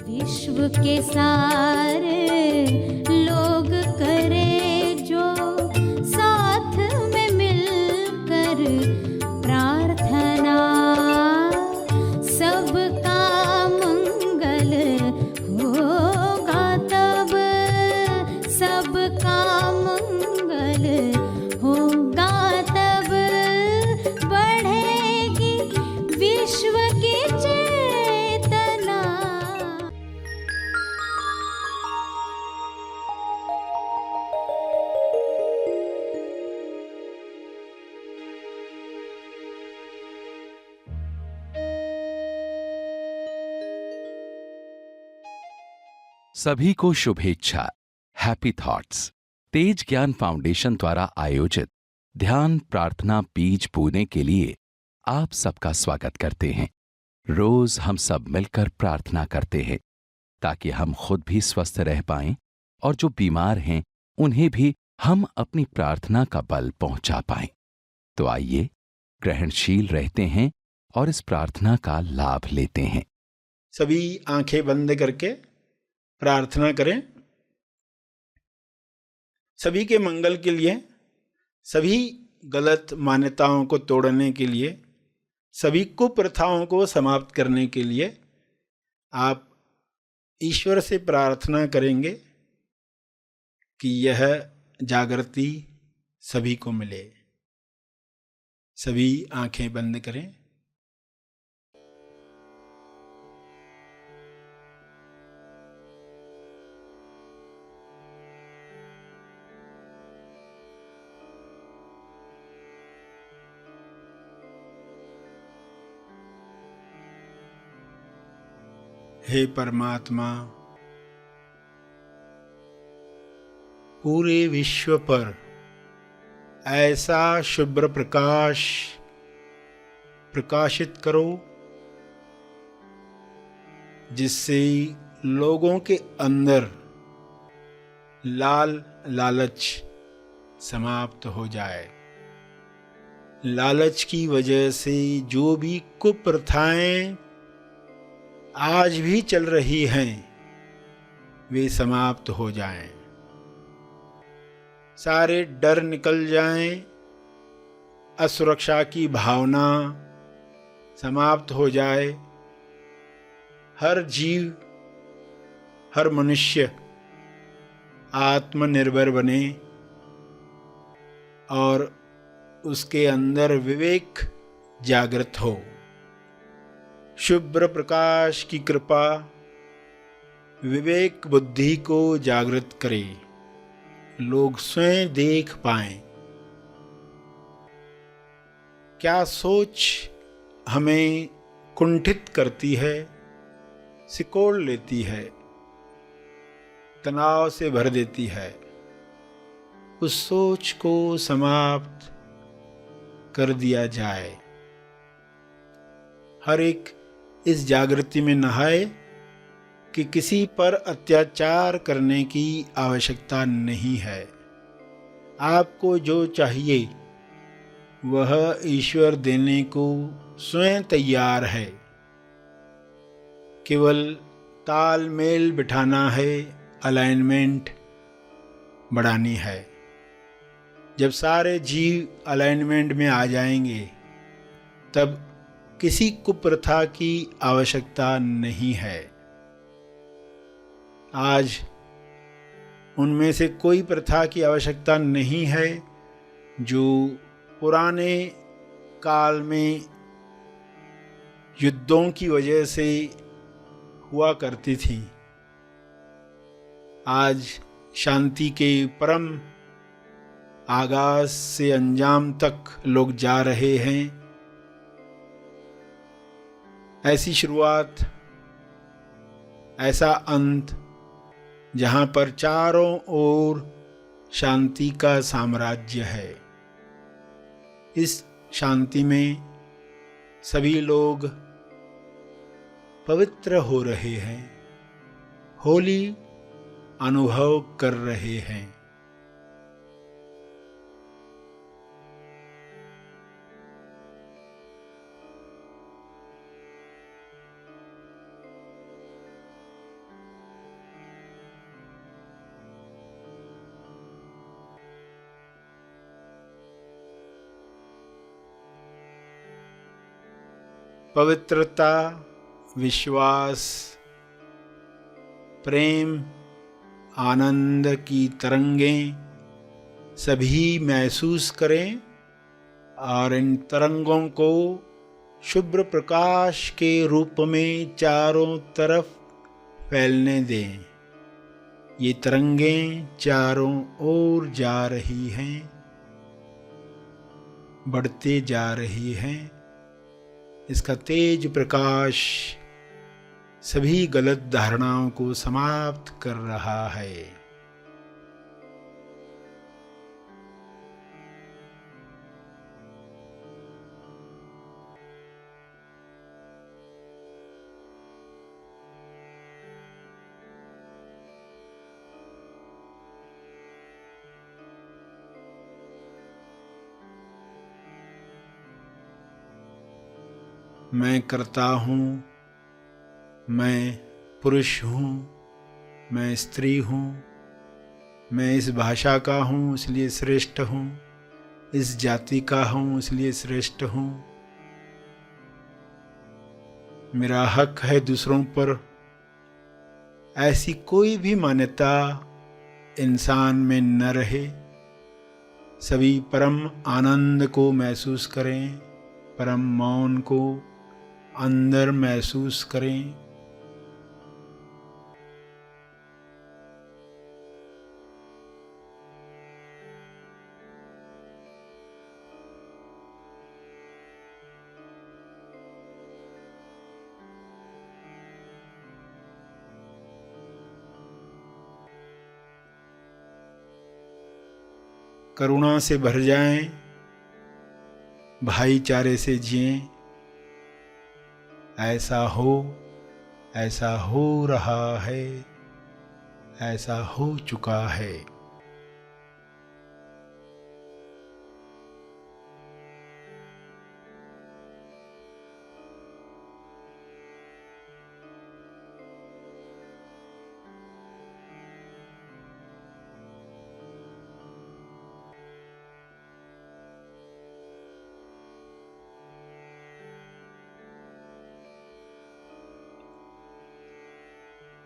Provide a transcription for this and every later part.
विश्व के सारे लोग करे जो साथ में मिलकर प्रार्थना, सबका मंगल होगा तब, सबका मंगल होगा तब, बढ़ेगी विश्व की चेतना। सभी को शुभेच्छा। हैप्पी थॉट्स तेज ज्ञान फाउंडेशन द्वारा आयोजित ध्यान प्रार्थना बीज बोने के लिए आप सबका स्वागत करते हैं। रोज हम सब मिलकर प्रार्थना करते हैं ताकि हम खुद भी स्वस्थ रह पाएं और जो बीमार हैं उन्हें भी हम अपनी प्रार्थना का बल पहुंचा पाएं। तो आइए ग्रहणशील रहते हैं और इस प्रार्थना का लाभ लेते हैं। सभी आंखें बंद करके प्रार्थना करें। सभी के मंगल के लिए, सभी गलत मान्यताओं को तोड़ने के लिए, सभी कुप्रथाओं को समाप्त करने के लिए आप ईश्वर से प्रार्थना करेंगे कि यह जागृति सभी को मिले। सभी आंखें बंद करें। हे परमात्मा, पूरे विश्व पर ऐसा शुभ्र प्रकाश प्रकाशित करो जिससे लोगों के अंदर लालच समाप्त हो जाए। लालच की वजह से जो भी कुप्रथाएं आज भी चल रही हैं वे समाप्त हो जाएं। सारे डर निकल जाएं, असुरक्षा की भावना समाप्त हो जाए। हर जीव, हर मनुष्य आत्मनिर्भर बने और उसके अंदर विवेक जागृत हो। शुभ्र प्रकाश की कृपा विवेक बुद्धि को जागृत करे, लोग स्वयं देख पाएं क्या सोच हमें कुंठित करती है, सिकोड़ लेती है, तनाव से भर देती है। उस सोच को समाप्त कर दिया जाए। हर एक इस जागृति में नहाए कि किसी पर अत्याचार करने की आवश्यकता नहीं है। आपको जो चाहिए वह ईश्वर देने को स्वयं तैयार है। केवल तालमेल बिठाना है, अलाइनमेंट बढ़ानी है। जब सारे जीव अलाइनमेंट में आ जाएंगे तब किसी कुप्रथा की आवश्यकता नहीं है। आज उनमें से कोई प्रथा की आवश्यकता नहीं है जो पुराने काल में युद्धों की वजह से हुआ करती थी। आज शांति के परम आगाज से अंजाम तक लोग जा रहे हैं। ऐसी शुरुआत, ऐसा अंत जहां पर चारों ओर शांति का साम्राज्य है। इस शांति में सभी लोग पवित्र हो रहे हैं, होली अनुभव कर रहे हैं। पवित्रता, विश्वास, प्रेम, आनंद की तरंगें सभी महसूस करें और इन तरंगों को शुभ्र प्रकाश के रूप में चारों तरफ फैलने दें। ये तरंगें चारों ओर जा रही हैं, बढ़ते जा रही हैं। इसका तेज प्रकाश सभी गलत धारणाओं को समाप्त कर रहा है। मैं करता हूँ, मैं पुरुष हूँ, मैं स्त्री हूँ, मैं इस भाषा का हूँ इसलिए श्रेष्ठ हूँ, इस जाति का हूँ इसलिए श्रेष्ठ हूँ। मेरा हक है दूसरों पर। ऐसी कोई भी मान्यता इंसान में न रहे। सभी परम आनंद को महसूस करें, परम मौन को अंदर महसूस करें। करुणा से भर जाएं, भाईचारे से जिएं। ऐसा हो रहा है, ऐसा हो चुका है।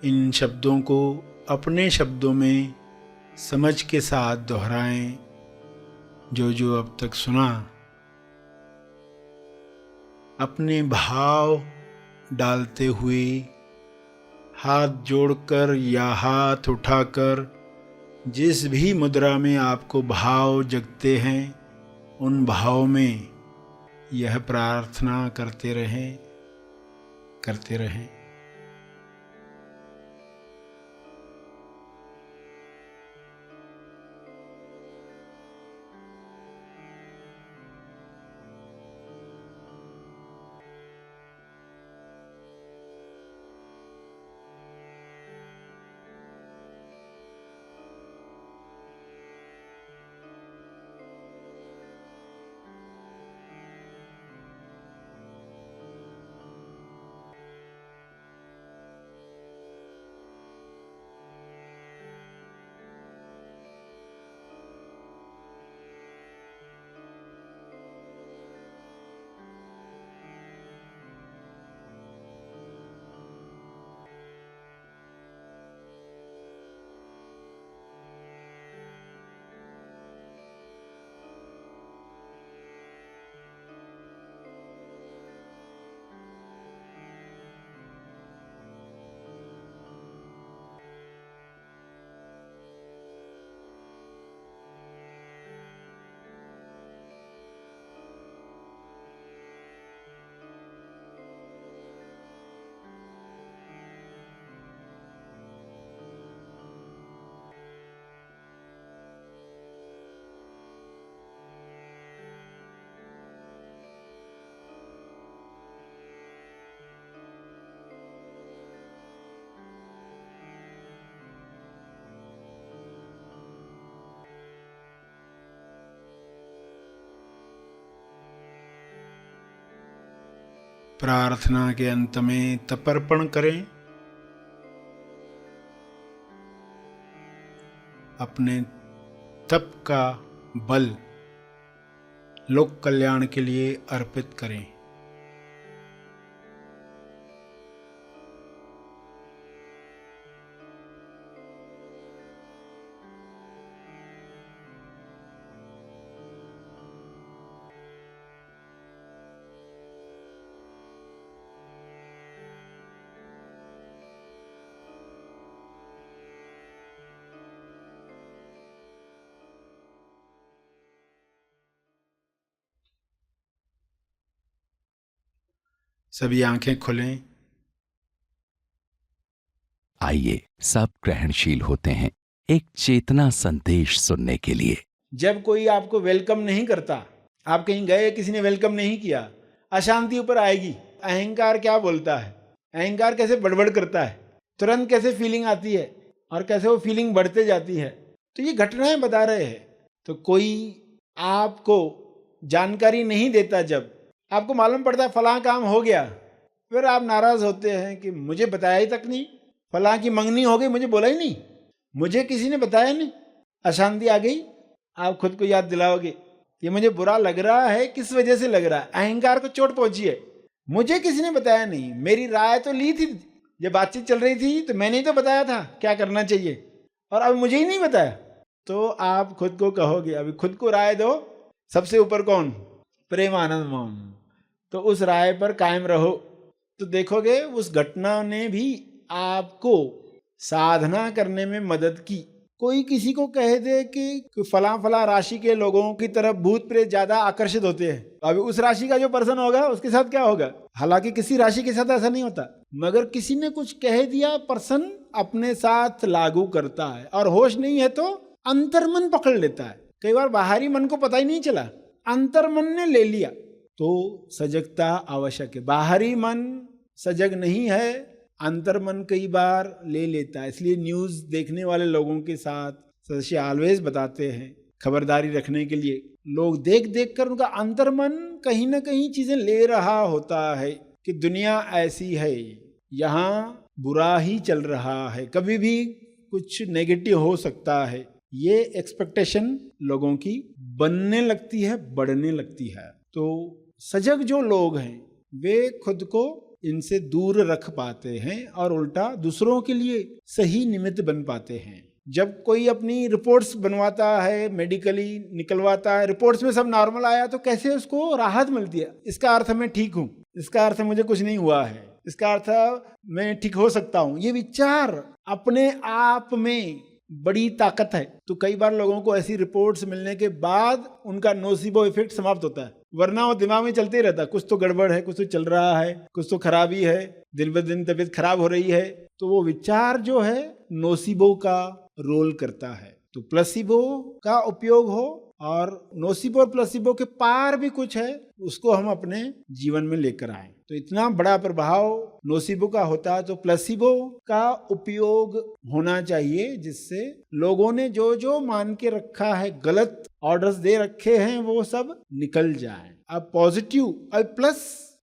इन शब्दों को अपने शब्दों में समझ के साथ दोहराएं। जो अब तक सुना, अपने भाव डालते हुए हाथ जोड़कर या हाथ उठाकर जिस भी मुद्रा में आपको भाव जगते हैं, उन भाव में यह प्रार्थना करते रहें। प्रार्थना के अंत में तर्पण करें। अपने तप का बल लोक कल्याण के लिए अर्पित करें। सभी आंखें खुलें। आइए सब ग्रहणशील होते हैं एक चेतना संदेश सुनने के लिए। जब कोई आपको वेलकम नहीं करता, आप कहीं गए, किसी ने वेलकम नहीं किया, अशांति ऊपर आएगी। अहंकार क्या बोलता है, अहंकार कैसे बड़बड़ करता है, तुरंत कैसे फीलिंग आती है और कैसे वो फीलिंग बढ़ते जाती है। तो ये घटनाएं बता रहे हैं। तो कोई आपको जानकारी नहीं देता, जब आपको मालूम पड़ता है फलां काम हो गया, फिर आप नाराज होते हैं कि मुझे बताया ही तक नहीं, फलां की मंगनी हो गई, मुझे बोला ही नहीं, मुझे किसी ने बताया नहीं। अशांति आ गई। आप खुद को याद दिलाओगे, ये मुझे बुरा लग रहा है, किस वजह से लग रहा है, अहंकार को चोट पहुंची है, मुझे किसी ने बताया नहीं, मेरी राय तो ली थी, जब बातचीत चल रही थी तो मैंने ही तो बताया था क्या करना चाहिए, और अब मुझे ही नहीं बताया। तो आप खुद को कहोगे, अभी खुद को राय दो। सबसे ऊपर कौन? प्रेमानंद मौन। तो उस राय पर कायम रहो, तो देखोगे उस घटना ने भी आपको साधना करने में मदद की। कोई किसी को कह दे कि फला राशि के लोगों की तरफ भूत प्रेत ज्यादा आकर्षित होते हैं, अभी उस राशि का जो पर्सन होगा उसके साथ क्या होगा? हालांकि किसी राशि के साथ ऐसा नहीं होता, मगर किसी ने कुछ कह दिया, पर्सन अपने साथ लागू करता है, और होश नहीं है तो अंतर्मन पकड़ लेता है। कई बार बाहरी मन को पता ही नहीं चला, अंतर्मन ने ले लिया। तो सजगता आवश्यक है। बाहरी मन सजग नहीं है, अंतर्मन कई बार ले लेता है। इसलिए न्यूज देखने वाले लोगों के साथ सदस्य ऑलवेज बताते हैं, खबरदारी रखने के लिए। लोग देख देख कर उनका अंतर्मन कहीं ना कहीं चीजें ले रहा होता है कि दुनिया ऐसी है, यहाँ बुरा ही चल रहा है, कभी भी कुछ नेगेटिव हो सकता है। ये एक्सपेक्टेशन लोगों की बनने लगती है, बढ़ने लगती है। तो सजग जो लोग हैं वे खुद को इनसे दूर रख पाते हैं और उल्टा दूसरों के लिए सही निमित्त बन पाते हैं। जब कोई अपनी रिपोर्ट्स बनवाता है, मेडिकली निकलवाता है, रिपोर्ट्स में सब नॉर्मल आया, तो कैसे उसको राहत मिलती है? इसका अर्थ मैं ठीक हूँ, इसका अर्थ मुझे कुछ नहीं हुआ है, इसका अर्थ मैं ठीक हो सकता हूँ। ये विचार अपने आप में बड़ी ताकत है। तो कई बार लोगों को ऐसी रिपोर्ट्स मिलने के बाद उनका नोसिबो इफेक्ट समाप्त होता है, वरना वो दिमाग में चलते ही रहता, कुछ तो गड़बड़ है, कुछ तो चल रहा है, कुछ तो खराबी है, दिन ब दिन तबीयत खराब हो रही है। तो वो विचार जो है नोसिबो का रोल करता है। तो प्लेसिबो का उपयोग हो, और नोसिबो और प्लेसिबो के पार भी कुछ है, उसको हम अपने जीवन में लेकर आए। तो इतना बड़ा प्रभाव नोसिबो का होता है, तो प्लेसिबो का उपयोग होना चाहिए, जिससे लोगों ने जो जो मान के रखा है, गलत ऑर्डर्स दे रखे हैं, वो सब निकल जाए। अब पॉजिटिव, अब प्लस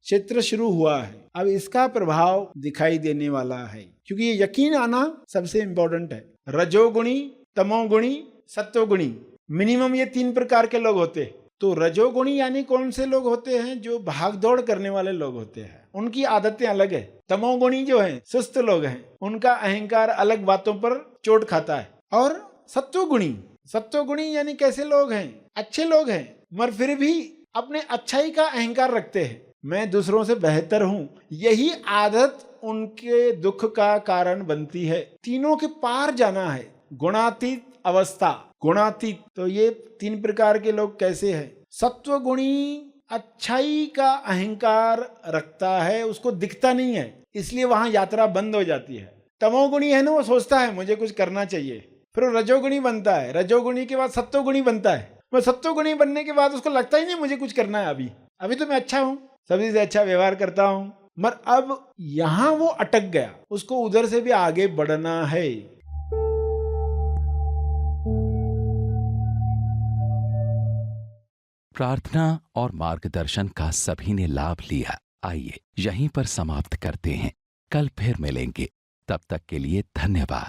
क्षेत्र शुरू हुआ है, अब इसका प्रभाव दिखाई देने वाला है, क्योंकि ये यकीन आना सबसे इंपॉर्टेंट है। रजोगुणी, तमोगुणी, सत्वगुणी, मिनिमम ये 3 प्रकार के लोग होते हैं। तो रजोगुणी यानी कौन से लोग होते हैं? जो भाग दौड़ करने वाले लोग होते हैं, उनकी आदतें अलग है। तमोगुणी जो है, सुस्त लोग हैं, उनका अहंकार अलग बातों पर चोट खाता है। और सत्वगुणी, सत्वगुणी यानी कैसे लोग हैं? अच्छे लोग हैं, मगर फिर भी अपने अच्छाई का अहंकार रखते हैं, मैं दूसरों से बेहतर हूं। यही आदत उनके दुख का कारण बनती है। तीनों के पार जाना है, गुणातीत अवस्था, गुणातीत। तो ये 3 प्रकार के लोग कैसे हैं? सत्वगुणी अच्छाई का अहंकार रखता है, उसको दिखता नहीं है, इसलिए वहां यात्रा बंद हो जाती है। तमोगुणी है ना, वो सोचता है मुझे कुछ करना चाहिए, फिर रजोगुणी बनता है, रजोगुणी के बाद सत्वगुणी बनता है, वो सत्वगुणी बनने के बाद उसको लगता ही नहीं मुझे कुछ करना है, अभी तो मैं अच्छा हूं, सभी से अच्छा व्यवहार करता हूं, मगर अब यहां वो अटक गया, उसको उधर से भी आगे बढ़ना है। प्रार्थना और मार्गदर्शन का सभी ने लाभ लिया। आइए यहीं पर समाप्त करते हैं, कल फिर मिलेंगे, तब तक के लिए धन्यवाद।